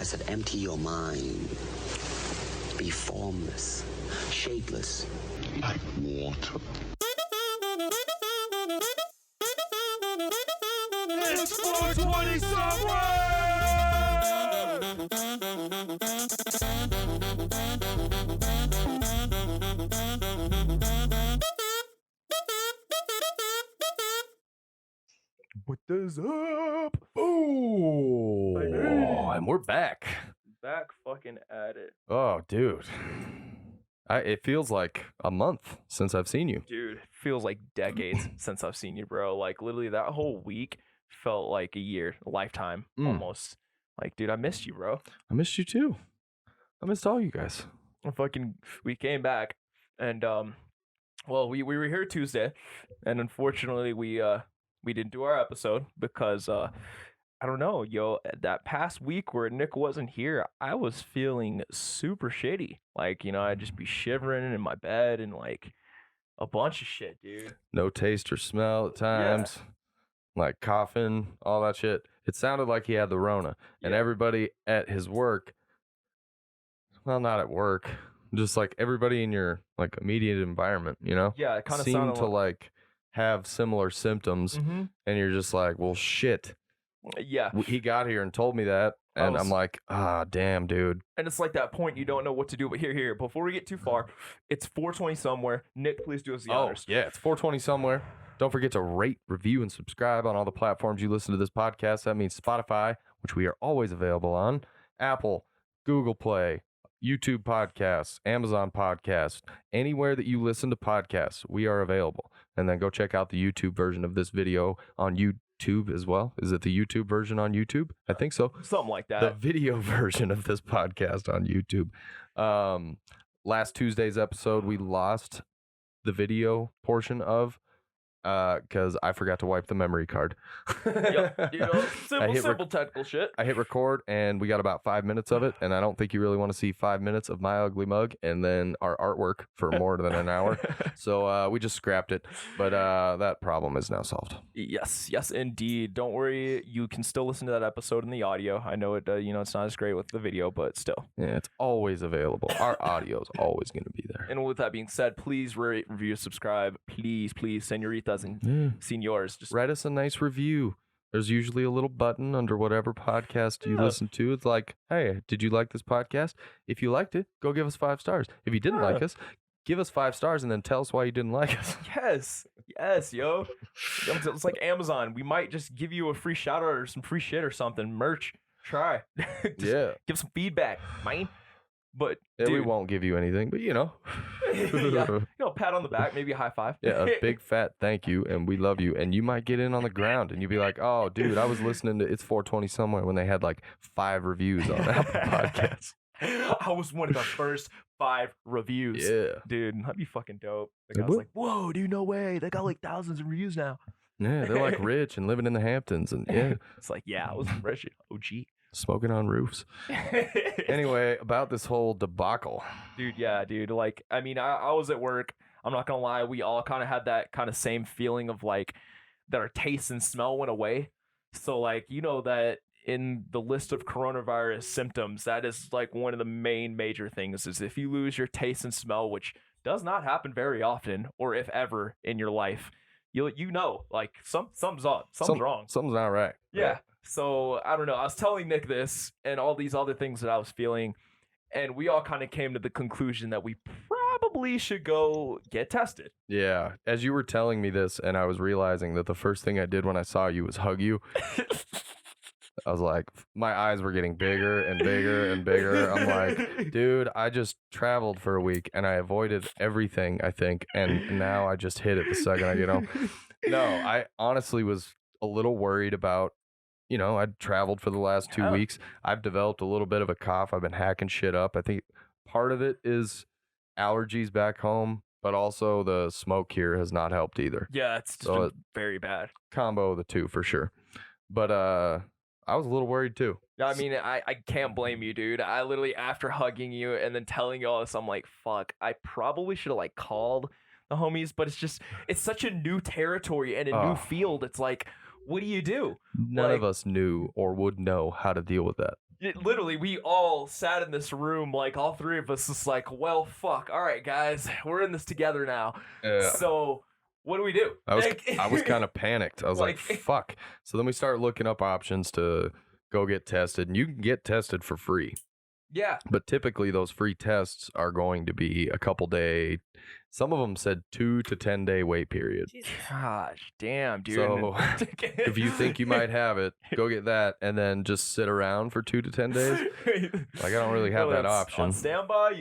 I said, empty your mind. Be formless, shapeless, like water. It's 420 somewhere! What is up? Oh, and we're back. Back fucking at it. Oh, dude. It feels like a month since I've seen you. Dude, it feels like decades since I've seen you, bro. Like, literally, that whole week felt like a year, a lifetime, almost. Like, dude, I missed you, bro. I missed you, too. I missed all you guys. We came back, and, well, we were here Tuesday, and unfortunately, we didn't do our episode because, I don't know, that past week where Nick wasn't here, I was feeling super shitty. Like, I'd just be shivering in my bed and, like, a bunch of shit, dude. No taste or smell at times. Yeah. Like coughing, all that shit. It sounded like he had the Rona. Yeah. And everybody at his work, well, not at work, just like everybody in your like immediate environment, Yeah, it kind of seemed to like have similar symptoms. And you're just like, well, shit. Yeah. He got here and told me that. And I'm like, damn, dude. And it's like that point you don't know what to do. But here, before we get too far, it's 420 somewhere. Nick, please do us the honors. Yeah, it's 420 somewhere. Don't forget to rate, review, and subscribe on all the platforms you listen to this podcast. That means Spotify, which we are always available on, Apple, Google Play, YouTube podcasts, Amazon podcasts, anywhere that you listen to podcasts, we are available. And then go check out the YouTube version of this video on YouTube as well. Is it the YouTube version on YouTube? I think so. Something like that. The video version of this podcast on YouTube. Last Tuesday's episode, we lost the video portion of because I forgot to wipe the memory card. Yep, simple technical shit. I hit record and we got about 5 minutes of it, and I don't think you really want to see 5 minutes of my ugly mug and then our artwork for more than an hour. So we just scrapped it, but that problem is now solved. Yes, indeed. Don't worry, you can still listen to that episode in the audio. I know it. It's not as great with the video, but still. Yeah, it's always available. Our audio is always going to be there. And with that being said, please rate, review, subscribe. Please, senoritas and seniors, just write us a nice review. There's usually a little button under whatever podcast you listen to. It's like, hey, did you like this podcast? If you liked it, go give us 5 stars. If you didn't like us, give us 5 stars and then tell us why you didn't like us. Yes, yo. It's like Amazon. We might just give you a free shout out or some free shit or something. Merch. Try. Give some feedback, man. But yeah, we won't give you anything, but pat on the back, maybe a high five. Yeah, a big fat thank you, and we love you. And you might get in on the ground, and you'll be like, "Oh, dude, I was listening to It's 420 somewhere when they had like 5 reviews on Apple Podcasts." I was one of the first 5 reviews. Yeah, dude, that'd be fucking dope. Like, I was like, "Whoa, dude, no way! They got like thousands of reviews now." Yeah, they're like rich and living in the Hamptons, and it's like, I was rich, OG. Smoking on roofs. Anyway, about this whole debacle. Dude. Like, I mean, I was at work. I'm not going to lie. We all kind of had that kind of same feeling of like that our taste and smell went away. So like, that in the list of coronavirus symptoms, that is like one of the major things is if you lose your taste and smell, which does not happen very often or if ever in your life, like something's up, something's wrong. Something's not right. Yeah. So, I don't know. I was telling Nick this and all these other things that I was feeling, and we all kind of came to the conclusion that we probably should go get tested. Yeah. As you were telling me this, and I was realizing that the first thing I did when I saw you was hug you. I was like, my eyes were getting bigger and bigger and bigger. I'm like, dude, I just traveled for a week, and I avoided everything, I think, and now I just hit it the second I get home. No, I honestly was a little worried about, I'd traveled for the last 2 weeks. I've developed a little bit of a cough. I've been hacking shit up. I think part of it is allergies back home, but also the smoke here has not helped either. Yeah, it's just been very bad. Combo of the two for sure. But I was a little worried too. Yeah, I mean, I can't blame you, dude. I literally, after hugging you and then telling you all this, I'm like, fuck, I probably should have like called the homies, but it's such a new territory and a new field. It's like, what do you do? None of us knew or would know how to deal with that. literally, we all sat in this room, like all three of us, just like, well, fuck. All right, guys, we're in this together now. Yeah. So what do we do? I was kind of panicked. I was like, fuck. So then we started looking up options to go get tested, and you can get tested for free. Yeah. But typically those free tests are going to be a couple day. Some of them said 2 to 10 day wait period. Gosh, damn, dude. So if you think you might have it, go get that and then just sit around for 2 to 10 days. Like, I don't really have that option. On standby,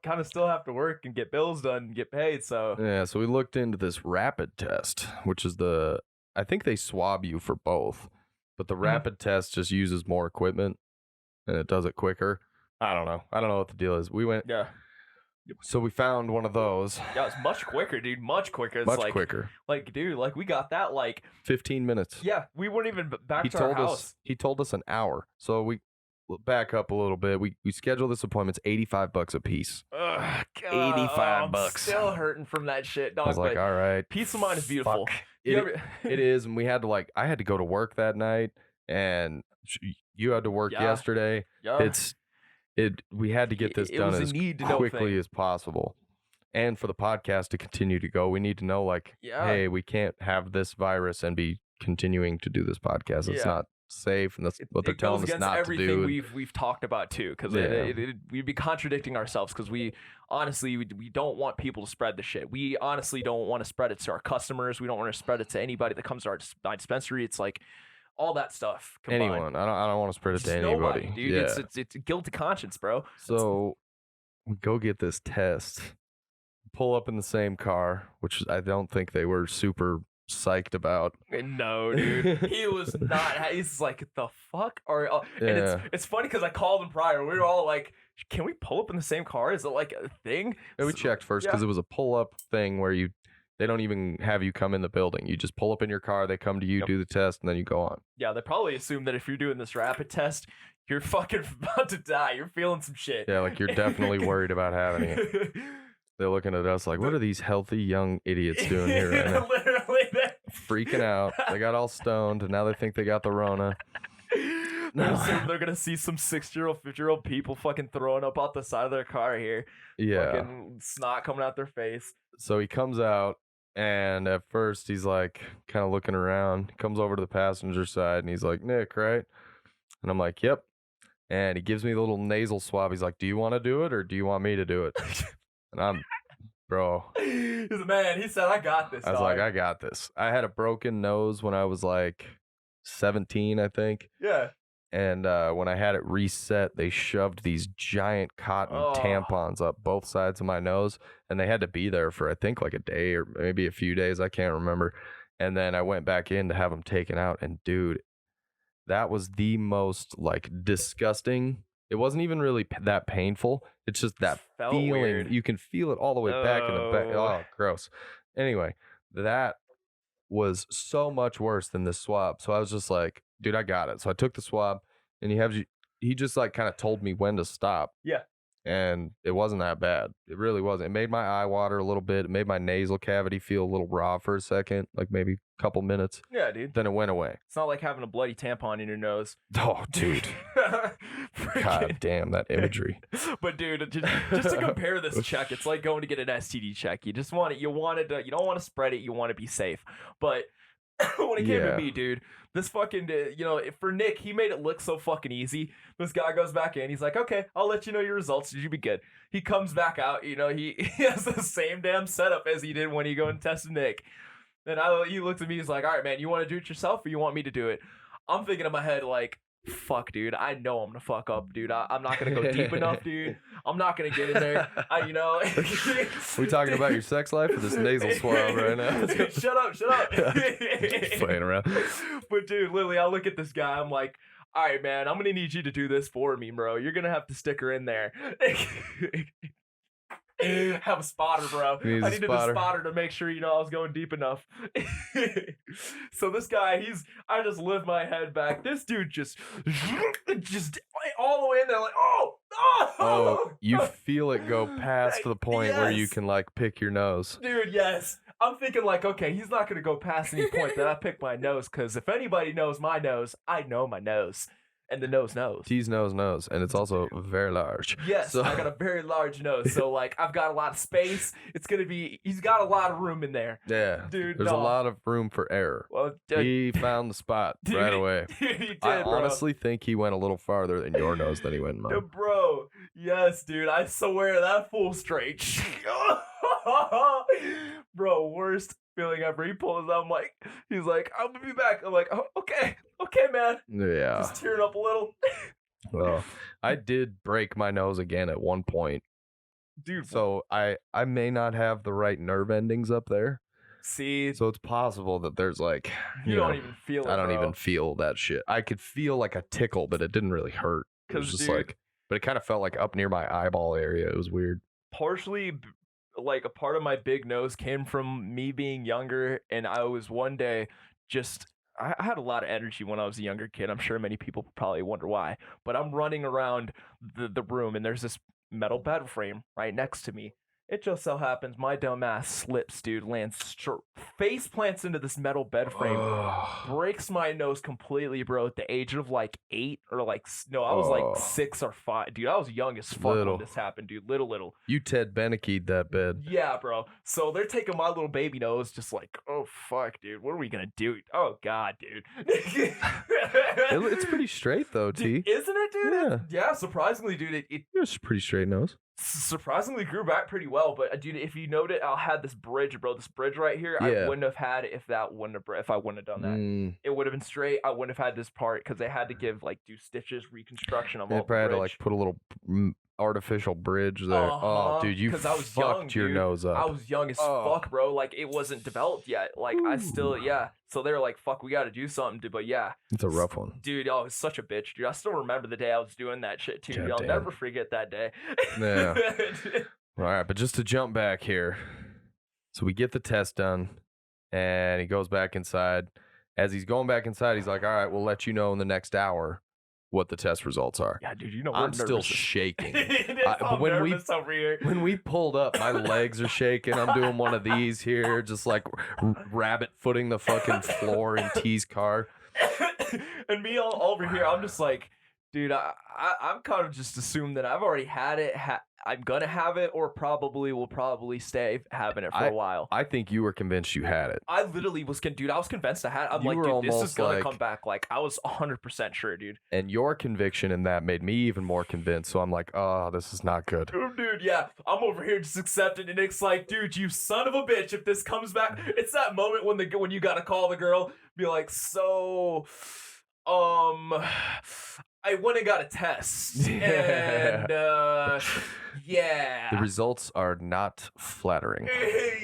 kind of still have to work and get bills done and get paid. So yeah, so we looked into this rapid test, which is I think they swab you for both, but the rapid test just uses more equipment and it does it quicker. I don't know what the deal is. We went. Yeah. So we found one of those. Yeah, it's much quicker, dude. Much quicker. It's quicker. Like, dude, like we got that 15 minutes. Yeah, we weren't even back to our house. He told us an hour. So we back up a little bit. We scheduled this appointment. It's $85 a piece. Ugh, God, $85. I'm still hurting from that shit, dog. I was like, all right. Peace of mind is beautiful. Fuck. It is, and we had to I had to go to work that night, and you had to work yesterday. Yeah. We had to get this done as quickly as possible. And for the podcast to continue to go, we need to know, hey, we can't have this virus and be continuing to do this podcast. It's not safe, and that's what they're telling us not to do. Everything we've talked about too, because we'd be contradicting ourselves, because we honestly we don't want people to spread the shit. We honestly don't want to spread it to our customers. We don't want to spread it to anybody that comes to our dispensary. It's like all that stuff combined. Anyone. I don't want to spread it to anybody. Nobody, dude. Yeah. It's a guilty conscience, bro. So we go get this test, pull up in the same car, which I don't think they were super psyched about. No, dude. He was not. He's like, the fuck? And it's funny because I called him prior. We were all like, can we pull up in the same car? Is it like a thing? Yeah, we checked first because it was a pull up thing where they don't even have you come in the building. You just pull up in your car, they come to you, do the test, and then you go on. Yeah, they probably assume that if you're doing this rapid test, you're fucking about to die. You're feeling some shit. Yeah, like you're definitely worried about having it. They're looking at us like, what are these healthy young idiots doing here right now? Literally. Freaking out. They got all stoned, and now they think they got the Rona. They're gonna see some 60-year-old, 50-year-old people fucking throwing up out the side of their car here. Yeah. Fucking snot coming out their face. So he comes out. And at first, he's like kind of looking around. He comes over to the passenger side and he's like, Nick, right? And I'm like, yep. And he gives me a little nasal swab. He's like, do you want to do it or do you want me to do it? And I'm, bro. He's a man. He said, I got this. I was like, I got this. I had a broken nose when I was like 17, I think. Yeah. And when I had it reset, they shoved these giant cotton tampons up both sides of my nose. And they had to be there for, I think, like a day or maybe a few days. I can't remember. And then I went back in to have them taken out. And, dude, that was the most, disgusting. It wasn't even really that painful. It's just that feeling. Weird. You can feel it all the way back in the back. Oh, gross. Anyway, that was so much worse than this swab. So I was just like, dude, I got it. So I took the swab, and he just kind of told me when to stop. Yeah. And it wasn't that bad. It really wasn't. It made my eye water a little bit. It made my nasal cavity feel a little raw for a second, like maybe a couple minutes. Yeah, dude. Then it went away. It's not like having a bloody tampon in your nose. Oh, dude. God damn, that imagery. But dude, just to compare this check, it's like going to get an STD check. You just want it. You don't want to spread it. You want to be safe. But when it came to me, dude, this fucking, for Nick, he made it look so fucking easy. This guy goes back in. He's like, okay, I'll let you know your results. Did you be good? He comes back out. He has the same damn setup as he did when he go and tested Nick. And he looks at me. He's like, all right, man, you want to do it yourself or you want me to do it? I'm thinking in my head, like, fuck, dude, I know I'm gonna fuck up, dude. I'm not gonna go deep enough, dude. I'm not gonna get in there. We talking about your sex life or this nasal swab right now? Shut up. Just playing around. But dude, literally, I look at this guy. I'm like, all right, man, I'm gonna need you to do this for me, bro. You're gonna have to stick her in there. Have a spotter, bro. I needed a spotter to make sure, I was going deep enough. So this guy, I just lift my head back. This dude just all the way in there, like, oh, you feel it go past the point where you can pick your nose. Dude, yes. I'm thinking okay, he's not going to go past any point that I pick my nose, because if anybody knows my nose, I know my nose. And the nose knows. T's nose knows, and it's also very large. Yes, So- I got a very large nose, so like I've got a lot of space. He's got a lot of room in there. Yeah, Dude, there's a no. lot of room for error. Well, He found the spot dude, right away. Dude, he did, I bro. honestly think he went a little farther in your nose than he went in mine. Bro, yes, dude, I swear that fool straight. Bro, worst feeling ever. He pulls out, he's like, I'm gonna be back. I'm like, oh, okay, man. Yeah. Just tearing up a little. Well, I did break my nose again at one point. Dude, So I may not have the right nerve endings up there. see, So it's possible that there's like, you know, don't even feel it. I don't bro. even feel that shit. I could feel like a tickle, but it didn't really hurt. It was 'Cause, just dude- like, but it kind of felt like up near my eyeball area. It was weird. Partially like a part of my big nose came from me being younger, and I was one day just I had a lot of energy when I was a younger kid. I'm sure many people probably wonder why, but I'm running around the room and there's this metal bed frame right next to me. It just so happens my dumb ass slips, dude, lands face plants into this metal bed frame, breaks my nose completely, bro, at the age of like 8 or like, no, I was like 6 or 5. Dude, I was young as fuck Little. when this happened, dude. Little. You Ted Beneke'd that bed. Yeah, bro. So they're taking my little baby nose, just like, oh, fuck, dude. What are we gonna do? Oh, God, dude. It's pretty straight though, T. Isn't it, dude? Yeah. Yeah, surprisingly, dude, it It's a pretty straight nose. surprisingly grew back pretty well. But dude, if you noted, I had this bridge, bro. This bridge right here, I Yeah. wouldn't have had it if I wouldn't have done that. It would have been straight. I wouldn't have had this part because they had to do stitches, reconstruction of all They the probably had to bridge. like put a little artificial bridge there. Oh, dude, you 'Cause I was fucked young, your dude. nose up. I was young as Oh. fuck, bro. Like it wasn't developed yet. Like I still, Ooh. yeah. So they were like, "Fuck, we got to do something." But yeah, It's a rough one. dude, oh, it's such a bitch, dude. I still remember the day I was doing that shit too. Dude. I'll Goddamn. never forget that day. Yeah. All right, but just to jump back here. So we get the test done, and he goes back inside. As he's going back inside, he's like, all right, we'll let you know in the next hour what the test results are. Yeah, dude, you know I'm still shaking. But but when we- over here. When we pulled up, my legs are shaking. I'm doing one of these here, just like rabbit footing the fucking floor in T's car. And me all over here, I'm just like, dude, I'm kind of just assumed that I've already had it. I'm gonna have it, or will stay having it for a while. I think you were convinced you had it. I literally was, dude. I was convinced I had it. I'm You like, were dude, this is almost gonna like- come back. Like, I was 100% sure, dude. And your conviction in that made me even more convinced. So I'm like, oh, this is not good. Dude, yeah, I'm over here just accepting, and Nick's like, dude, you son of a bitch, if this comes back, it's that moment when you gotta call the girl, be like, so, I went and got a test, and yeah. The results are not flattering.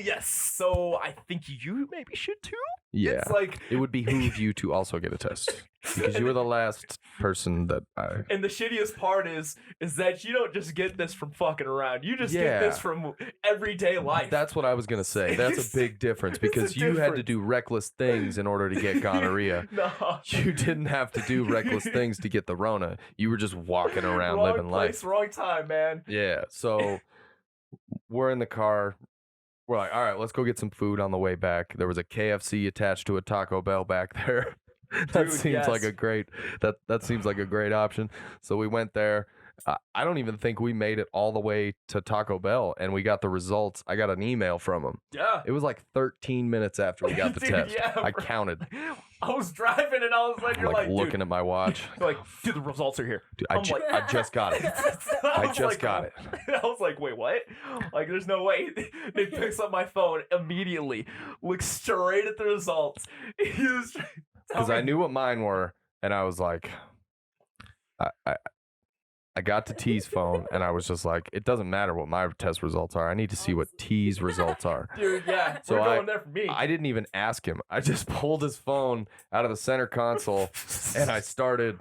Yes, so I think you maybe should too. Yeah. It's like, It would behoove you to also get a test because you were the last person that I. and the shittiest part is that you don't just get this from fucking around. You just get Yeah. this from everyday life. That's what I was gonna say. That's a big difference It's a because you had to difference. do reckless things in order to get gonorrhea. No. You didn't have to do reckless things to get the Rona. You were just walking around Wrong living place, life. wrong time, man. Yeah. So we're in the car. We're like, all right, let's go get some food on the way back. There was a KFC attached to a Taco Bell back there. That Dude, seems like yes. a great that seems like a great option. So we went there. I don't even think we made it all the way to Taco Bell, and we got the results. I got an email from them. Yeah. It was like 13 minutes after we got the Dude, test. yeah, I bro. counted. I was driving and I was like, you're like, looking dude, at my watch. you're like, dude, the results are here. Dude, I'm I just got it. I was just like, got it. I was like, wait, what? Like, there's no way. Nick picks up my phone immediately, looks straight at the results. Because I knew what mine were, and I was like, I got to T's phone, and I was just like, it doesn't matter what my test results are. I need to see what T's results are. Dude, yeah, So we're going there for me. I didn't even ask him. I just pulled his phone out of the center console, and I started.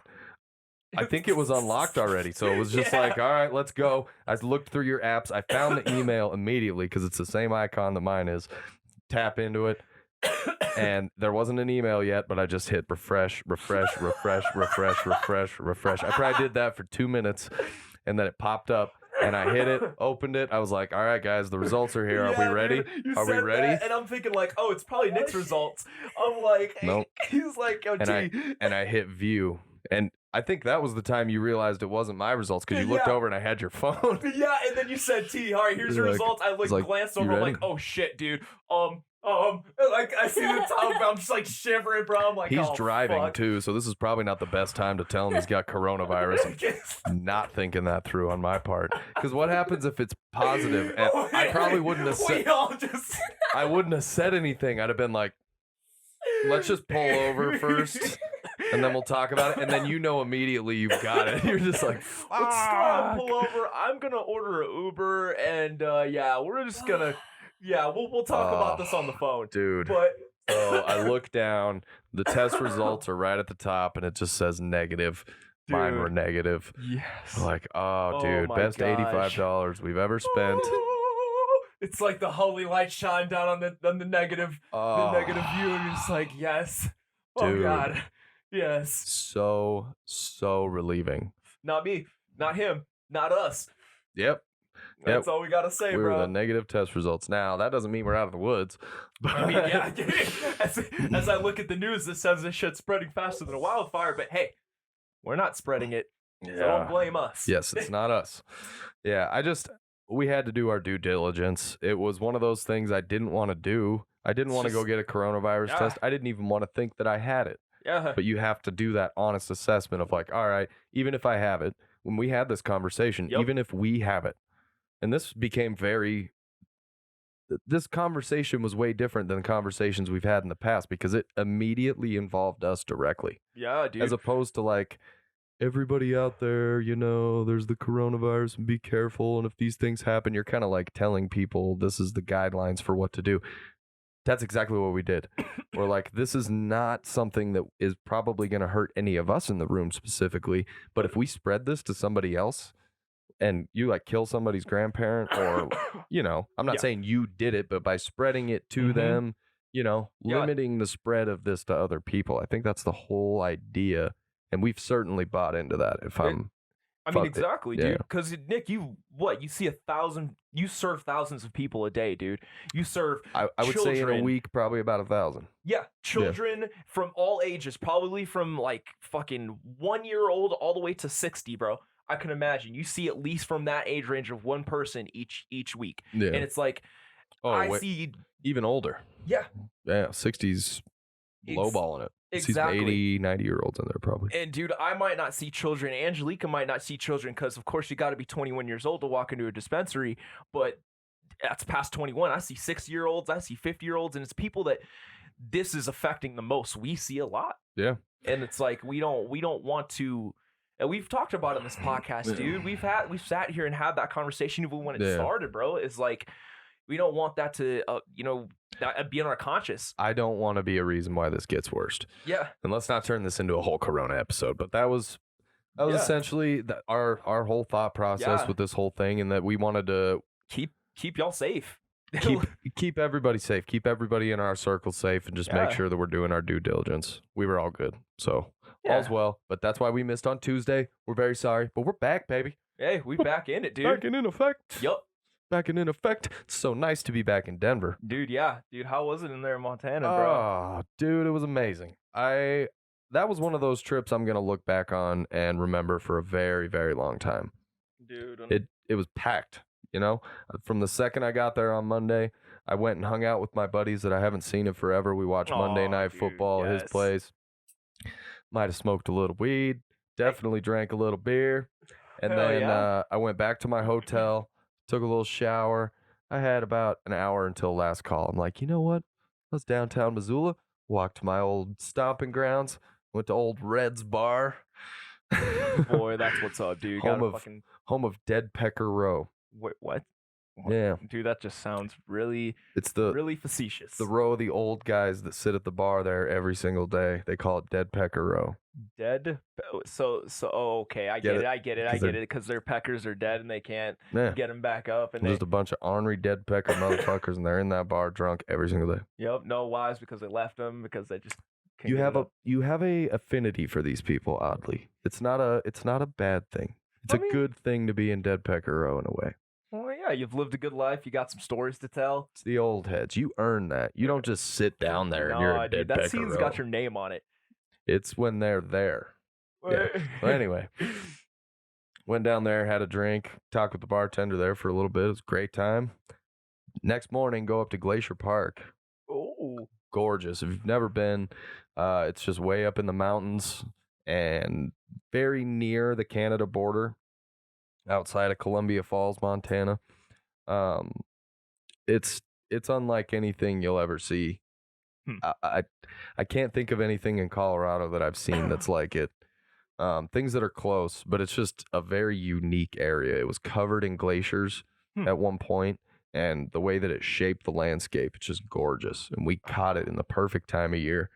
I think it was unlocked already, so it was just Yeah. like, all right, let's go. I looked through your apps. I found the email immediately because it's the same icon that mine is. Tap into it, and there wasn't an email yet, but I just hit refresh. I probably did that for 2 minutes, and then it popped up, and I hit it, opened it. I was like, all right, guys, the results are here. Are we Yeah, ready? dude, you Are we said ready? that, and I'm thinking like, oh, it's probably Nick's results. I'm like, Nope. He's like, oh, And T. I hit view, and I think that was the time you realized it wasn't my results because you looked over and I had your phone. Yeah, and then you said, "T, all right, here's your results." I glanced over, I'm like, "Oh shit, dude." Like I see the top, I'm just like shivering, bro. I'm like, he's oh, driving fuck. too, so this is probably not the best time to tell him he's got coronavirus. Not thinking that through on my part, because what happens if it's positive? And I probably wouldn't have said. I wouldn't have said anything. I'd have been like, "Let's just pull over first, and then we'll talk about it." And then immediately you've got it. You're just like, let's go pull over. I'm gonna order an Uber, and we're just gonna. Yeah, we'll talk about this on the phone. Dude. But I look down, the test results are right at the top, and it just says negative. Dude. Mine were negative. Yes. I'm like, dude, best $85 we've ever spent. It's like the holy light shine down on the negative negative view, and you're just like, yes. Oh dude. God. Yes. So relieving. Not me, not him, not us. Yep. That's all we gotta say, we bro. Were the negative test results. Now, that doesn't mean we're out of the woods. But I mean, yeah. As I look at the news, it says this shit's spreading faster than a wildfire, but hey, we're not spreading it. So don't blame us. Yes, it's not us. Yeah, we had to do our due diligence. It was one of those things I didn't want to do. I didn't want to go get a coronavirus test. I didn't even want to think that I had it. Yeah. But you have to do that honest assessment of like, all right, even if I have it, when we had this conversation, even if we have it, and this conversation was way different than conversations we've had in the past because it immediately involved us directly. Yeah, dude. As opposed to like, everybody out there, there's the coronavirus and be careful. And if these things happen, you're kind of like telling people this is the guidelines for what to do. That's exactly what we did. We're like, this is not something that is probably going to hurt any of us in the room specifically. But if we spread this to somebody else, and you like kill somebody's grandparent or, I'm not saying you did it, but by spreading it to them, limiting the spread of this to other people. I think that's the whole idea. And we've certainly bought into that. Exactly, dude. Because Nick, you see 1,000, you serve thousands of people a day, dude. You serve I would say in a week, probably about 1,000. Yeah, children from all ages, probably from like fucking 1-year-old all the way to 60, bro. I can imagine you see at least from that age range of one person each week. Yeah. And it's like, see even older. Yeah. Yeah. 60s lowballing it. Exactly. See 80, 90-year-olds in there probably. And dude, I might not see children. Angelica might not see children because of course you got to be 21 years old to walk into a dispensary, but that's past 21. I see 60-year-olds. I see 50-year-olds, and it's people that this is affecting the most. We see a lot. Yeah. And it's like, we don't want to. And we've talked about it in this podcast, dude. We've sat here and had that conversation even when it started, bro. It's like we don't want that to, be in our conscience. I don't want to be a reason why this gets worse. Yeah. And let's not turn this into a whole Corona episode, but that was essentially our whole thought process with this whole thing, and that we wanted to keep y'all safe. keep everybody safe. Keep everybody in our circle safe, and just make sure that we're doing our due diligence. We were all good, so. Yeah. All's well, but that's why we missed on Tuesday. We're very sorry, but we're back, baby. Hey, we back in it, dude. Back in effect. Yup. Back in effect. It's so nice to be back in Denver. Dude, yeah. Dude, how was it in there in Montana, bro? Oh, dude, it was amazing. That was one of those trips I'm going to look back on and remember for a very, very long time. Dude. It was packed, From the second I got there on Monday, I went and hung out with my buddies that I haven't seen in forever. We watched Monday Night Football at his place. Might have smoked a little weed, definitely drank a little beer. And then I went back to my hotel, took a little shower. I had about an hour until last call. I'm like, you know what? I was downtown Missoula, walked to my old stomping grounds, went to old Red's Bar. Boy, that's what's up, dude. Home of Dead Pecker Row. Wait, what? Yeah. Dude, that just sounds really facetious. The row of the old guys that sit at the bar there every single day. They call it Dead Pecker Row. Okay, I get it, because their peckers are dead and they can't get them back up. And just a bunch of ornery dead pecker motherfuckers, and they're in that bar drunk every single day. Yep, no wives because they left them, because they just can't you have a affinity for these people, oddly. It's not a bad thing. It's a good thing to be in Dead Pecker Row in a way. Well, yeah, you've lived a good life. You got some stories to tell. It's the old heads. You earn that. You don't just sit down there and you're a Dead Pecker Row. That scene's got your name on it. It's when they're there. Yeah. So anyway, went down there, had a drink, talked with the bartender there for a little bit. It was a great time. Next morning, go up to Glacier Park. Oh, Gorgeous. If you've never been, it's just way up in the mountains and very near the Canada border, outside of Columbia Falls, Montana. Um, it's unlike anything you'll ever see. Hmm. I can't think of anything in Colorado that I've seen that's like it. Things that are close, but it's just a very unique area. It was covered in glaciers at one point, and the way that it shaped the landscape, it's just gorgeous. And we caught it in the perfect time of year.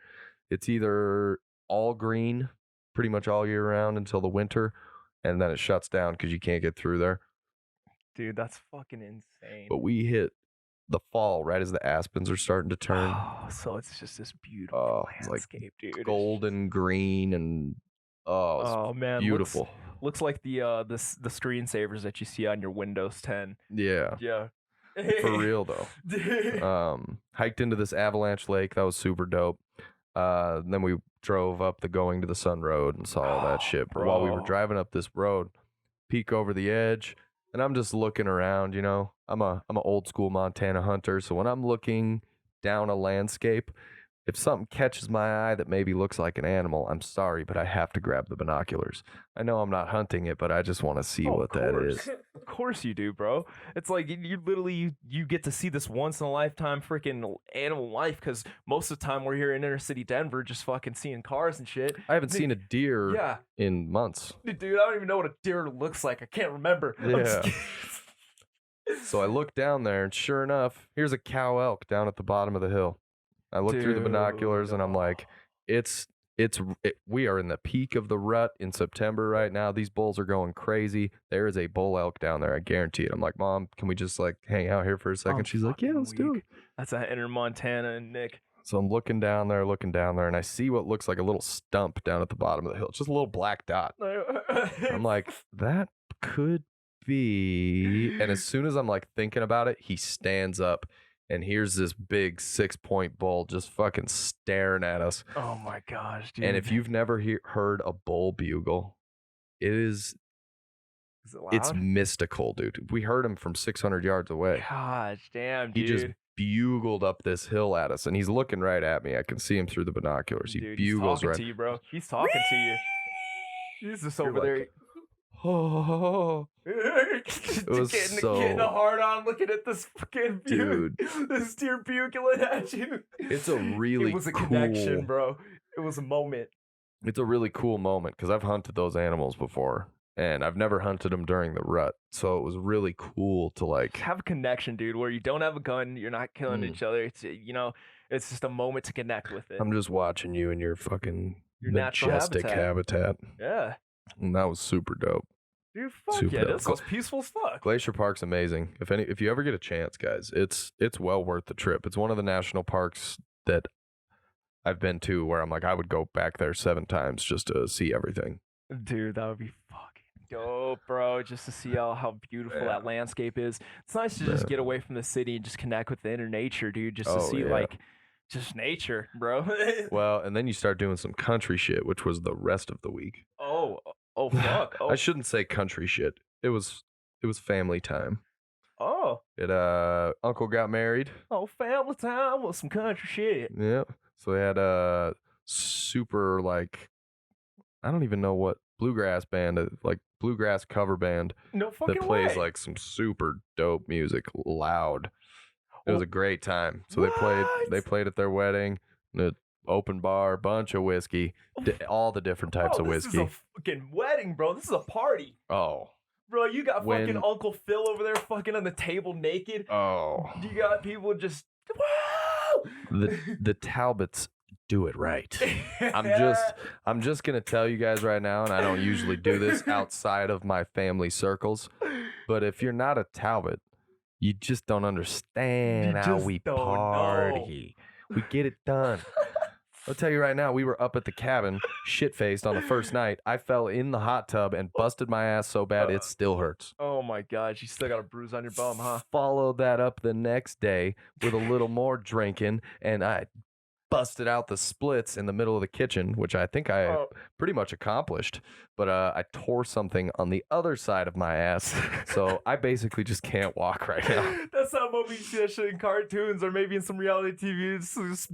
It's either all green pretty much all year round until the winter, and then it shuts down because you can't get through there. dude, that's fucking insane. But we hit the fall right as the aspens are starting to turn. Oh, so it's just this beautiful It's like landscape, dude. golden green and it's man, beautiful. Looks like the screensavers that you see on your Windows 10. Yeah. Yeah. For real though. Hiked into this avalanche lake. That was super dope. Then we drove up the Going to the Sun Road and saw all that shit. But while we were driving up this road, peek over the edge, and I'm just looking around, you know. I'm a old school Montana hunter, so when I'm looking down a landscape, if something catches my eye that maybe looks like an animal, I'm sorry, but I have to grab the binoculars. I know I'm not hunting it, but I just want to see what that is. Of course you do, bro. It's like you literally you get to see this once in a lifetime freaking animal life, because most of the time we're here in inner city Denver just fucking seeing cars and shit. I haven't seen a deer in months. Dude, I don't even know what a deer looks like. I can't remember. Yeah. So I look down there, and sure enough, here's a cow elk down at the bottom of the hill. I look through the binoculars, and I'm like, we are in the peak of the rut in September right now. These bulls are going crazy. There is a bull elk down there. I guarantee it. I'm like, Mom, can we just like hang out here for a second? She's like, yeah, let's do it. That's a inner Montana and Nick. So I'm looking down there, and I see what looks like a little stump down at the bottom of the hill. It's just a little black dot. I'm like, that could be. And as soon as I'm like thinking about it, he stands up. And here's this big 6-point bull just fucking staring at us. Oh my gosh, dude. And if you've never heard a bull bugle, is it loud? It's mystical, dude. We heard him from 600 yards away. Gosh damn, dude. He just bugled up this hill at us, and he's looking right at me. I can see him through the binoculars. He bugles he's talking right to you, bro. He's talking to you. He's just over there. Oh, it was getting a hard on looking at this fucking dude. This deer bugling at you. It's a really it was a connection, bro. It was a moment. It's a really cool moment because I've hunted those animals before, and I've never hunted them during the rut. So it was really cool to like have a connection, dude, where you don't have a gun, you're not killing each other. It's it's just a moment to connect with it. I'm just watching you in your fucking majestic habitat. Yeah. And that was super dope. Dude, fuck yeah, this was peaceful as fuck. Glacier Park's amazing. If you ever get a chance, guys, it's well worth the trip. It's one of the national parks that I've been to where I'm like, I would go back there 7 times just to see everything. Dude, that would be fucking dope, bro. Just to see how beautiful that landscape is. It's nice to just get away from the city and just connect with the inner nature, dude. Just to see like just nature, bro. Well, and then you start doing some country shit, which was the rest of the week. Oh fuck! I shouldn't say country shit. It was family time. Oh. Uncle got married. Oh, family time with some country shit. Yeah. So they had a super like, I don't even know what bluegrass band, like bluegrass cover band. No fucking that plays way. like some super dope music, loud. It was a great time. So they played at their wedding. Open bar, bunch of whiskey, all the different types of whiskey. This is a fucking wedding, bro. This is a party. Oh. Bro, you got fucking Uncle Phil over there fucking on the table naked. Oh. You got people just, wow! The Talbots do it right. I'm just going to tell you guys right now, and I don't usually do this outside of my family circles, but if you're not a Talbot, you just don't understand how we party. We get it done. I'll tell you right now, we were up at the cabin, shit-faced on the first night. I fell in the hot tub and busted my ass so bad it still hurts. Oh my God, you still got a bruise on your bum, huh? Followed that up the next day with a little more drinking, and I busted out the splits in the middle of the kitchen, which I think I pretty much accomplished. But I tore something on the other side of my ass, so I basically just can't walk right now. That's how movies see that shit in cartoons or maybe in some reality TV splits.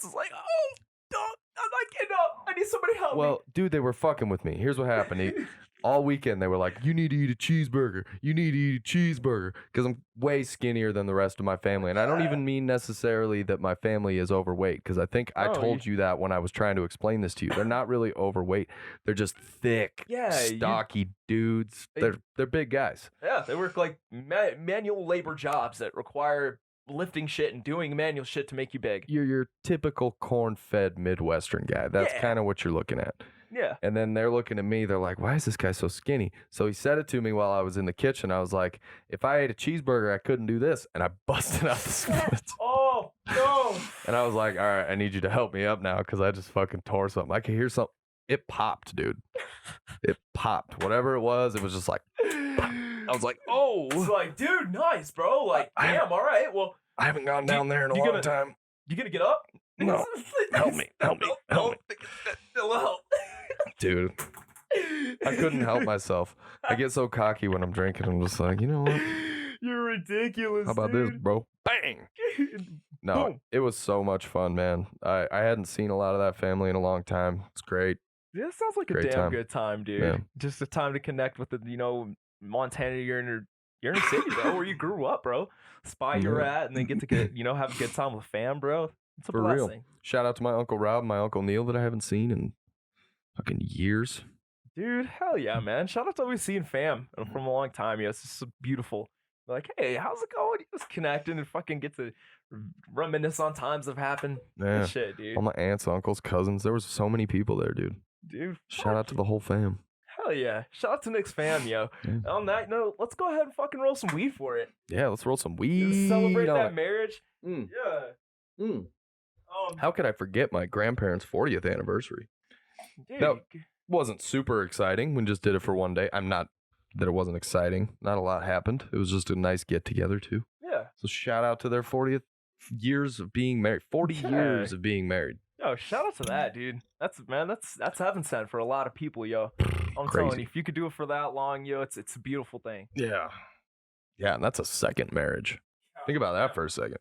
It's like, oh, don't, I'm not getting up. I need somebody to help me. Well, dude, they were fucking with me. Here's what happened. All weekend, they were like, you need to eat a cheeseburger. You need to eat a cheeseburger. Because I'm way skinnier than the rest of my family. And I don't even mean necessarily that my family is overweight. Because I think I told you that when I was trying to explain this to you. They're not really overweight. They're just thick, stocky dudes. They're big guys. Yeah, they work like manual labor jobs that require lifting shit and doing manual shit to make you big. You're your typical corn-fed Midwestern guy. That's kind of what you're looking at. Yeah. And then they're looking at me. They're like, why is this guy so skinny? So he said it to me while I was in the kitchen. I was like, if I ate a cheeseburger, I couldn't do this. And I busted out the splits. Oh, no. And I was like, all right, I need you to help me up now because I just fucking tore something. I could hear something. It popped, dude. It popped. Whatever it was just like, pop. I was like, oh. It's like, dude, nice, bro. Like, damn, all right. Well, I haven't gone down there in a long time. You gonna get up? No. Help me. Help me. Help me. Help. Dude, I couldn't help myself. I get so cocky when I'm drinking. I'm just like, you know what? You're ridiculous. How about this, bro? Bang! No, Boom. It was so much fun, man. I hadn't seen a lot of that family in a long time. It's great. Yeah, it sounds like Great a damn time. good time, dude. Yeah. Just a time to connect with the, Montana. You're in a city, bro, where you grew up, bro. Spot you're at, and then get to have a good time with fam, bro. It's a For blessing. real. Shout out to my Uncle Rob and my Uncle Neil that I haven't seen in fucking years. Dude, hell yeah, man. Shout out to always seeing fam from a long time. It's just so beautiful. Like, hey, how's it going? You just connecting and fucking get to reminisce on times that have happened. Yeah. Good shit, dude. All my aunts, uncles, cousins. There was so many people there, dude. Dude, Shout out to the whole fam. hell yeah. Shout out to Nick's fam, yo. Yeah. On that note, let's go ahead and fucking roll some weed for it. Yeah, let's roll some weed. Celebrate on that it. marriage. Mm. Yeah. Mm. How could I forget my grandparents' 40th anniversary? Dude, No. Wasn't super exciting. We just did it for one day. I'm not that it wasn't exciting. Not a lot happened. It was just a nice get together too. yeah. So shout out to their 40th years of being married. 40 Yeah. years of being married. Yo, shout out to that, dude. That's heaven sent for a lot of people, yo. I'm Crazy. telling you, if you could do it for that long, yo, it's a beautiful thing. Yeah. Yeah, and that's a second marriage. Think about that for a second.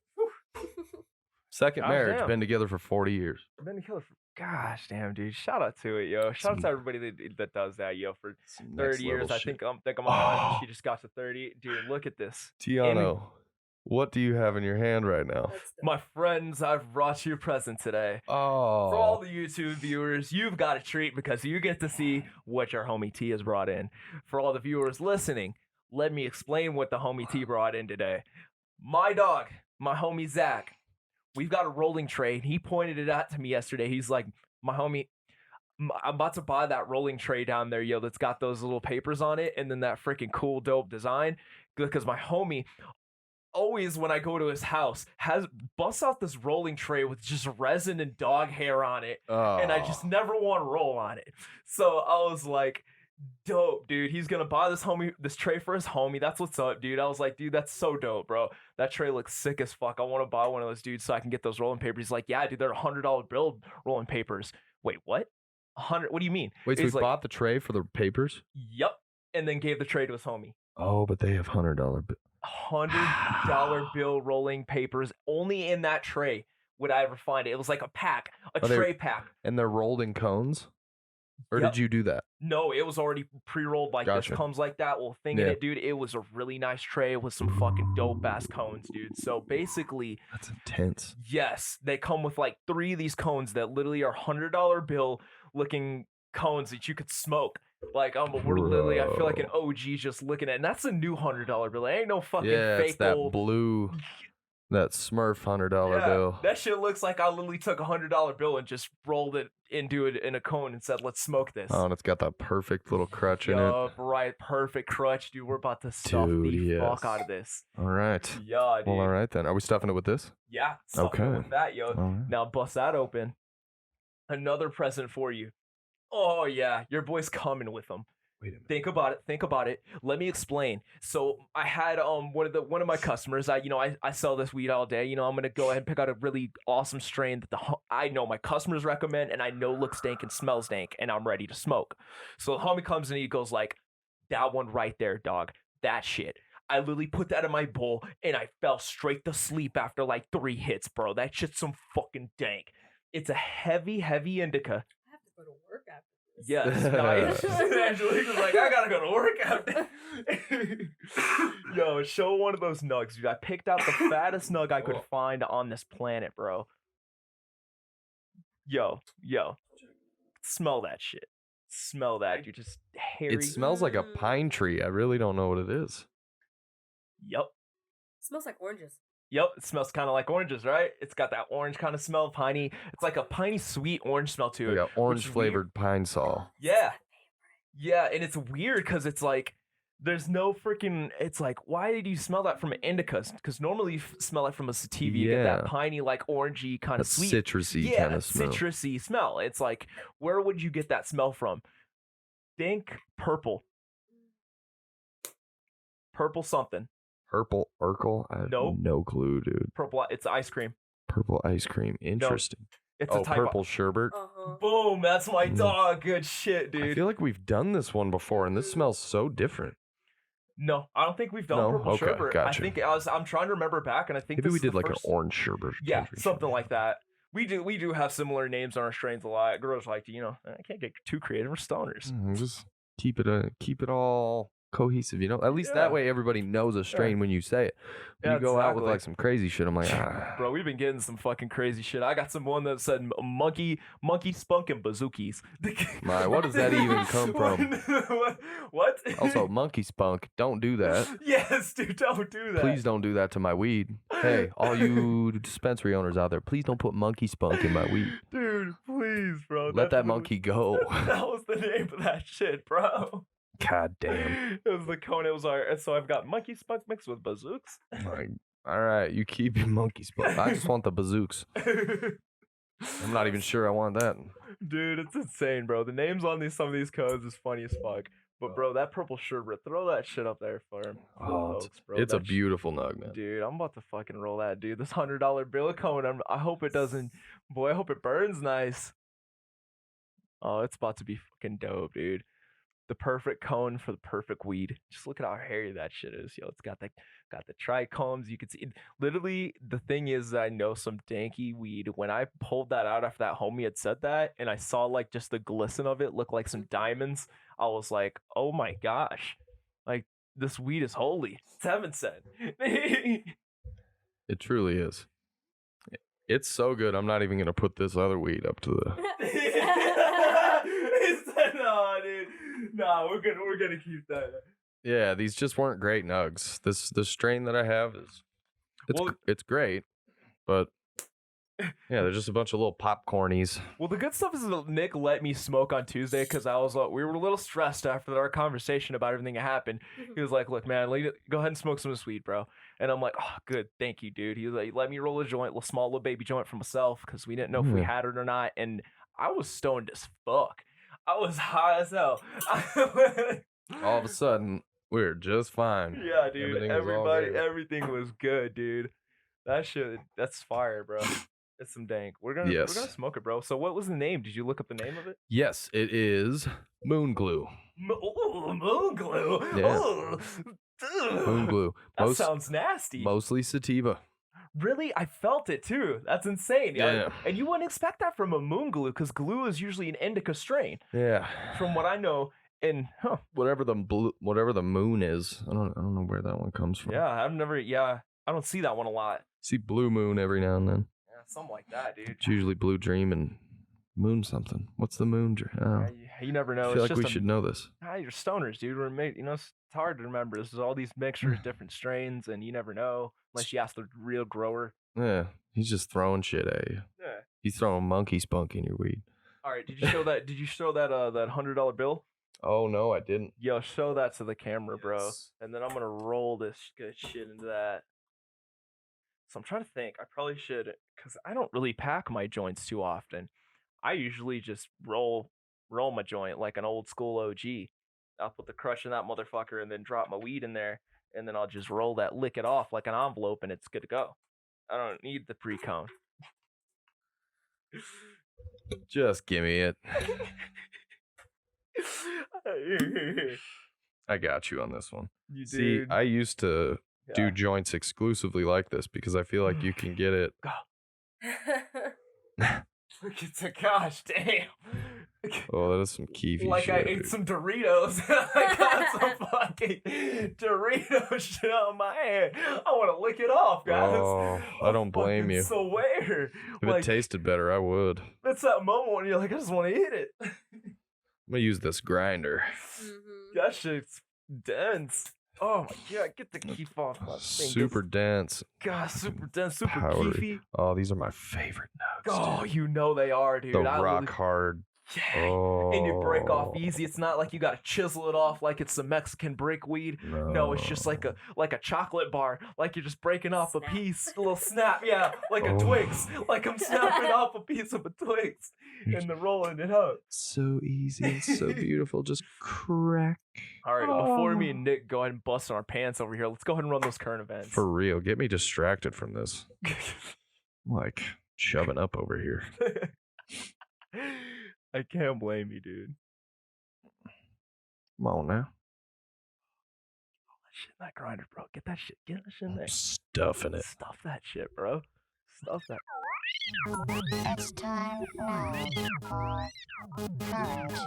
Second Gosh marriage, damn. been together for 40 years. Been together for gosh damn, dude. Shout out to it, yo. Shout out to everybody that does that, yo. For 30 years, I think I'm on. She just got to 30. Dude, look at this. Tiano, what do you have in your hand right now? My friends, I've brought you a present today. Oh. For all the YouTube viewers, you've got a treat because you get to see what your homie T has brought in. For all the viewers listening, let me explain what the homie T brought in today. My dog, my homie Zach, we've got a rolling tray, and he pointed it out to me yesterday. He's like, my homie, I'm about to buy that rolling tray down there, yo, that's got those little papers on it, and then that freaking cool, dope design. Because my homie, always when I go to his house, busts out this rolling tray with just resin and dog hair on it, and I just never want to roll on it. So I was like, dope, dude. He's gonna buy this tray for his homie. That's what's up, dude. I was like, dude, that's so dope, bro. That tray looks sick as fuck. I want to buy one of those, dude, so I can get those rolling papers. He's like, yeah, dude, they're $100 bill rolling papers. Wait, what? 100? What do you mean? Wait, so He's he like, bought the tray for the papers? Yep. And then gave the tray to his homie. Oh, but they have $100 bill. $100 bill rolling papers only in that tray would I ever find it. It was like a pack, tray pack. And they're rolled in cones? Or Yep. did you do that? No, it was already pre-rolled like Gotcha. this. Comes like that little thing in Yeah. it, dude. It was a really nice tray with some fucking dope-ass cones, dude. So basically, That's intense. yes, they come with like 3 of these cones that literally are $100 bill looking cones that you could smoke. Like, we're literally, I feel like an OG just looking at it. And that's a new $100 bill. It ain't no fucking Yeah, fake it's that old blue, that Smurf $100 bill. That shit looks like I literally took a $100 bill and just rolled it into it in a cone and said, let's smoke this. Oh, and it's got that perfect little crutch in it. Yup, right, perfect crutch, dude. We're about to stuff Dude, the yes. fuck out of this. All right. Yeah, dude. Well, all right then. Are we stuffing it with this? Yeah, stuff it Okay. with that, yo. All right. Now bust that open. Another present for you. Oh yeah, your boy's coming with them. Wait a minute. Think about it. Let me explain. So I had one of my customers. I sell this weed all day. I'm gonna go ahead and pick out a really awesome strain that I know my customers recommend, and I know looks dank and smells dank, and I'm ready to smoke. So the homie comes and he goes like, "That one right there, dog. That shit." I literally put that in my bowl, and I fell straight to sleep after like 3 hits, bro. That shit's some fucking dank. It's a heavy indica. I have to go to work after this. Yes, Angelique was like, I gotta go to work after. Yo, show one of those nugs, dude. I picked out the fattest nug I could find on this planet, bro. Yo, smell that shit. Smell that, dude. Just hairy. It smells like a pine tree. I really don't know what it is. Yep. It smells like oranges. Yep, it smells kind of like oranges, right? It's got that orange kind of smell, piney. It's like a piney, sweet orange smell to it. Like an orange flavored pine saw. Yeah. Yeah, and it's weird because it's like, there's no freaking, it's like, why did you smell that from an indica? Because normally you smell it from a sativa. You get that piney, like orangey kind of sweet. Citrusy kind of smell. Citrusy smell. It's like, where would you get that smell from? Think purple. Purple something. Purple Urkel? I have no clue, dude. Purple, it's ice cream. Purple ice cream. Interesting. It's a type purple sherbet. Boom, that's my dog. Good shit, dude. I feel like we've done this one before, and this smells so different. No, I don't think we've done purple sherbet. Gotcha. I think I'm trying to remember back, and I think maybe we did like first... an orange sherbet. Yeah, something like that. We do have similar names on our strains a lot. Girls like to, I can't get too creative. We're stoners. Just keep it all cohesive, At least that way everybody knows a strain when you say it. When you go out with like some crazy shit, I'm like, bro, we've been getting some fucking crazy shit. I got one that said monkey, spunk, and bazookies. What does that even come from? What? Also, monkey spunk. Don't do that. Yes, dude, don't do that. Please don't do that to my weed. Hey, all you dispensary owners out there, please don't put monkey spunk in my weed. Dude, please, bro. Let that monkey go. That was the name of that shit, bro. God damn. It was the cone. It was so I've got monkey spunk mixed with bazooks. All right, you keep your monkey spunk. I just want the bazooks. I'm not even sure I want that. Dude, it's insane, bro. The names on some of these codes is funny as fuck. But bro, that purple sherbet, throw that shit up there for him. Folks, bro. It's a beautiful nug, man. Dude, I'm about to fucking roll that, dude. This $100 bill cone. I hope it doesn't. Boy, I hope it burns nice. Oh, it's about to be fucking dope, dude. The perfect cone for the perfect weed. Just look at how hairy that shit is, yo. It's got the trichomes. You can see. Literally, the thing is that I know some danky weed. When I pulled that out after that homie had said that, and I saw like just the glisten of it look like some diamonds, I was like, oh my gosh, like this weed is holy. It's heaven sent. It truly is. It's so good. I'm not even gonna put this other weed up to the. No, dude. No, we're gonna keep that. Yeah, these just weren't great nugs. The strain that I have it's great, but yeah, they're just a bunch of little popcornies. Well, the good stuff is that Nick let me smoke on Tuesday because we were a little stressed after our conversation about everything that happened. He was like, "Look, man, go ahead and smoke some of this weed, bro." And I'm like, "Oh, good, thank you, dude." He was like, "Let me roll a joint, a small little baby joint for myself because we didn't know if we had it or not." And I was stoned as fuck. I was high as hell. All of a sudden, we're just fine. Yeah, dude. Everything was good, dude. That shit, that's fire, bro. It's some dank. We're gonna smoke it, bro. So, what was the name? Did you look up the name of it? Yes, it is Moon Glue. Moon Glue. Yeah. Moon Glue. That sounds nasty. Mostly sativa. Really? I felt it too. That's insane. Yeah. And you wouldn't expect that from a moon glue because glue is usually an indica strain. Yeah. From what I know, whatever the moon is, I don't know where that one comes from. Yeah, I don't see that one a lot. See blue moon every now and then. Yeah, something like that, dude. It's usually blue dream and moon something. What's the moon dream? Oh. You never know. I feel like we should know this. You're stoners, dude. We're made, it's hard to remember. There's all these mixtures, different strains, and you never know unless you ask the real grower. Yeah, he's just throwing shit at you. Yeah, he's throwing monkey spunk in your weed. All right, did you show that? Did you show that that $100 bill? Oh no, I didn't. Yo, show that to the camera, bro. And then I'm gonna roll this good shit into that. So I'm trying to think. I probably should, because I don't really pack my joints too often. I usually just roll my joint like an old school OG. I'll put the crush in that motherfucker and then drop my weed in there, and then I'll just lick it off like an envelope, and it's good to go. I don't need the pre-cone. Just give me it. I got you on this one. You See, dude. I used to do joints exclusively like this because I feel like you can get it. Look at the gosh damn. Oh, that is some Kiwi like shit. I ate dude. some Doritos. I got some fucking Dorito shit on my hand. I want to lick it off, guys. Oh, I don't blame you. Swear. If it tasted better, I would. That's that moment when you're like, I just want to eat it. I'm gonna use this grinder. That shit's dense. Oh my god, get the keef off my thing. Super dense. God, super dense, super Powdery. keefy. Oh, these are my favorite nuts. Oh, dude. you know they are, dude. The rock hard. Yeah. Oh. And you break off easy. It's not like you gotta chisel it off like it's some Mexican brick weed. No, it's just like a chocolate bar. Like you're just breaking off a piece. A little snap, yeah. Like a Twix. Like I'm snapping off a piece of a Twix and then rolling it up. So easy and so beautiful. Just crack. Alright, before me and Nick go ahead and bust our pants over here, let's go ahead and run those current events. For real. Get me distracted from this. Like shoving up over here. I can't blame you, dude. Come on now. Shit in that grinder, bro. Get that shit in there. I'm stuffing it. Stuff that shit, bro. Stuff that. It's time now for current events.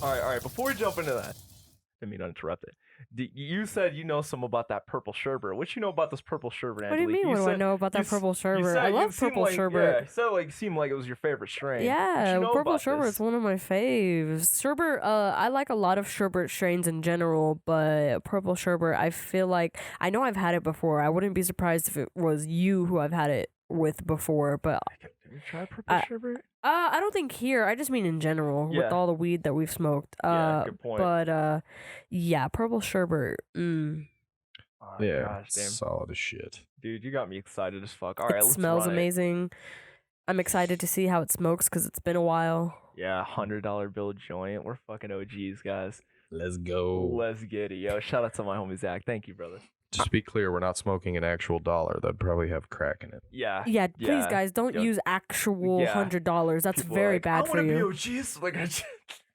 All right. Before we jump into that, I didn't mean to interrupt it. You said you know some about that purple sherbet. What you know about this purple sherbet, What do you Angelique? mean? What do I know about that purple sherbet? I love purple sherbet. Yeah, so like seemed like it was your favorite strain. Yeah, What you know purple about sherbet this? is one of my faves. Sherbet, I like a lot of sherbet strains in general, but purple sherbet, I feel like I know I've had it before. I wouldn't be surprised if it was you who I've had it with before, but Have you tried purple sherbet? I don't think here. I just mean in general with Yeah. all the weed that we've smoked. Yeah, good point. But yeah, purple sherbet. Oh, Yeah. gosh, damn. Solid as shit. Dude, you got me excited as fuck. All right, It let's smells run it. amazing. I'm excited to see how it smokes because it's been a while. Yeah, $100 bill joint. We're fucking OGs, guys. Let's go. Let's get it, yo. Shout out to my homie Zach. Thank you, brother. Just to be clear, we're not smoking an actual dollar. That'd probably have crack in it. Yeah. Yeah, please, Yeah. guys, don't Go- use actual Yeah. $100. That's People are very like, bad I for wanna you. be OGs. Like,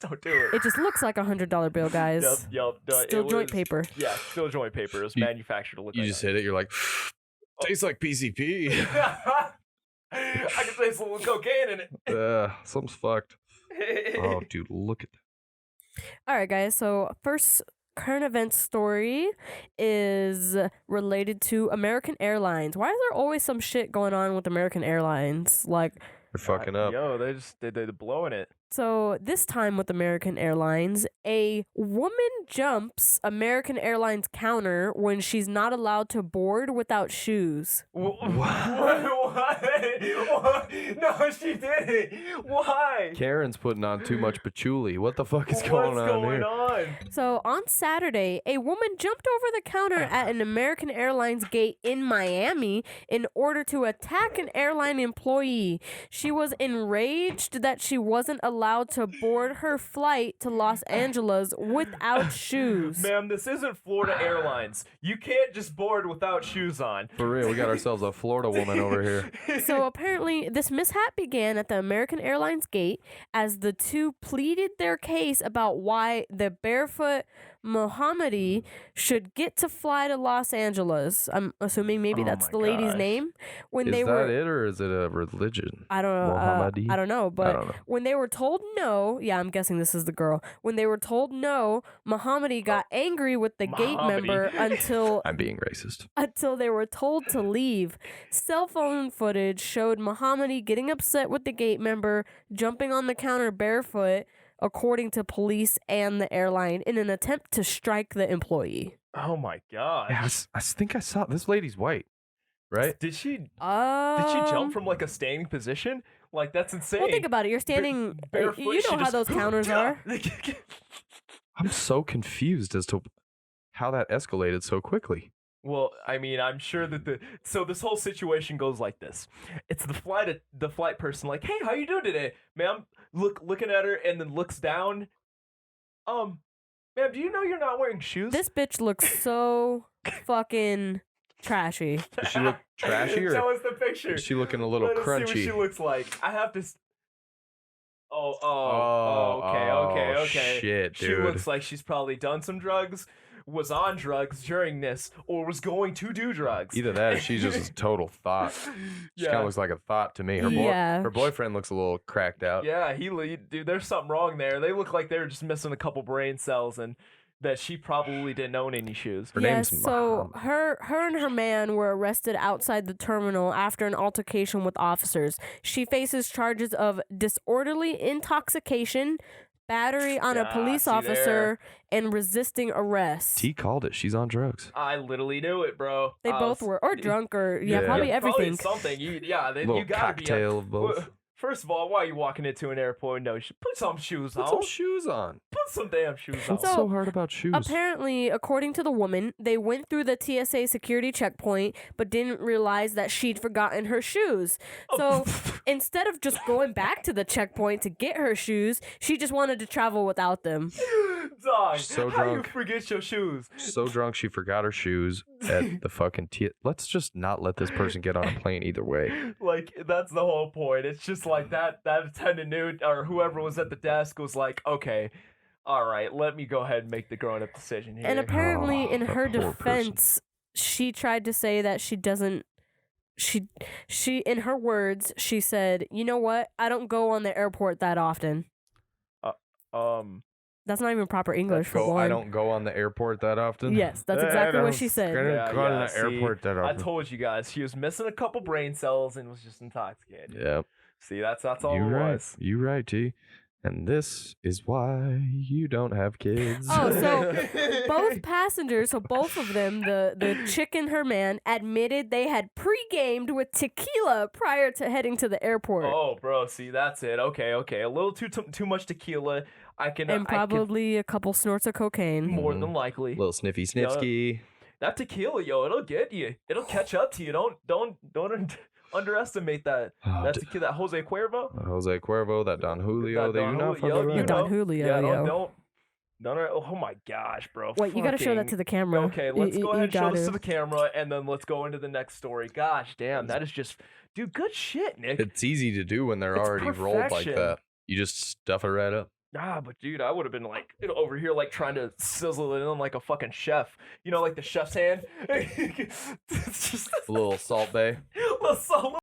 don't do it. It just looks like a $100 bill, guys. Yep. Still joint paper. Yeah, still joint paper. It was You- manufactured to look You like just hit it. You're like, tastes like PCP. that. I can taste a little cocaine in it. Something's fucked. Oh, dude, look at that. All right, guys. So first current event story is related to American Airlines. Why is there always some shit going on with American Airlines? Like, They're fucking up. Yo, they're blowing it. so this time with American Airlines, a woman jumps American Airlines counter when she's not allowed to board without shoes. What? No, she didn't. Why? Karen's putting on too much patchouli. What the fuck is What's going on going here? on? So on Saturday, a woman jumped over the counter at an American Airlines gate in Miami in order to attack an airline employee. She was enraged that she wasn't allowed to board her flight to Los Angeles without shoes. Ma'am, this isn't Florida Airlines. You can't just board without shoes on. For real, we got ourselves a Florida woman over here. So apparently, this mishap began at the American Airlines gate as the two pleaded their case about why the barefoot Mohammadi should get to fly to Los Angeles. I'm assuming maybe Oh that's my the lady's gosh. name. When Is they that were, it, or is it a religion? I don't know. Mohammadi? I don't know. But don't know. when they were told no, yeah, I'm guessing this is the girl. When they were told no, Mohammadi got angry with the gate Mohammadi. member I'm being racist. until they were told to leave. Cell phone footage showed Mohammadi getting upset with the gate member, jumping on the counter barefoot, according to police and the airline, in an attempt to strike the employee. Oh my god. Yeah, I think I saw this lady's white, right? Did she jump from like a standing position? Like that's insane. Well, think about it. You're standing. Barefoot, You she know how just- those counters are. I'm so confused as to how that escalated so quickly. Well, I mean, I'm sure that so this whole situation goes like this. It's the flight person like, "Hey, how you doing today, ma'am?" Looking at her and then looks down. Ma'am, do you know you're not wearing shoes? This bitch looks so fucking trashy. Does she look trashy or Show us the picture. is she looking a little Let us crunchy? see what she looks like. I have to. Okay. Shit, She dude. looks like she's probably done some drugs, was on drugs during this, or was going to do drugs. Either that or she's just a total thought. She kind of looks like a thought to me. Her boyfriend looks a little cracked out. Yeah, dude, there's something wrong there. They look like they're just missing a couple brain cells and that she probably didn't own any shoes. Her Yes, name's so Mom. her and her man were arrested outside the terminal after an altercation with officers. She faces charges of disorderly intoxication, battery on a police see officer, and resisting arrest. T called it. She's on drugs. I literally knew it, bro. They both were, or drunk, or probably Yeah, everything. something. You Little gotta cocktail of be. both. First of all, why are you walking into an airport? No, you should put some shoes Put on. some shoes on. Put some damn shoes on. What's so hard about shoes? Apparently, according to the woman, they went through the TSA security checkpoint but didn't realize that she'd forgotten her shoes. So instead of just going back to the checkpoint to get her shoes, she just wanted to travel without them. Dog, So how drunk. you forget your shoes? So drunk she forgot her shoes at the fucking Let's just not let this person get on a plane either way. Like, that's the whole point. It's just like that attendant knew, or whoever was at the desk was like, okay, all right, let me go ahead and make the grown-up decision here. And apparently, in that her poor person. defense, she tried to say that she doesn't. She, in her words, she said, "You know what? I don't go on the airport that often." That's not even proper English for one. I don't go on the airport that often. Yes, that's exactly what she said. I don't go on the see, airport that I often. told you guys, she was missing a couple brain cells and was just intoxicated. Yeah. See, that's all You it right. was. You right, T. And this is why you don't have kids. Oh, so both passengers, so both of them, the chick and her man, admitted they had pre-gamed with tequila prior to heading to the airport. Oh, bro, see, that's it. Okay. A little too much tequila. And probably a couple snorts of cocaine. more than likely. Little sniffy snifsky. That tequila, yo, it'll get you. It'll catch up to you. Don't underestimate that. Oh, That tequila, that Jose Cuervo. Jose Cuervo, that Don Julio, That they Don do not fuck Julio, with you that. Don know. Julio, Yeah, yo. don't. Oh my gosh, bro. Wait, you gotta show that Fucking- to the camera. Okay, let's go ahead and show gotta. this to the camera, and then let's go into the next story. Gosh, damn, that is just, dude, good shit, Nick. It's easy to do when they're It's already rolled like perfection. that. You just stuff it right up. But dude, I would have been like over here, like trying to sizzle it in like a fucking chef. You know, like the chef's hand. It's just A little Salt Bay. a salt.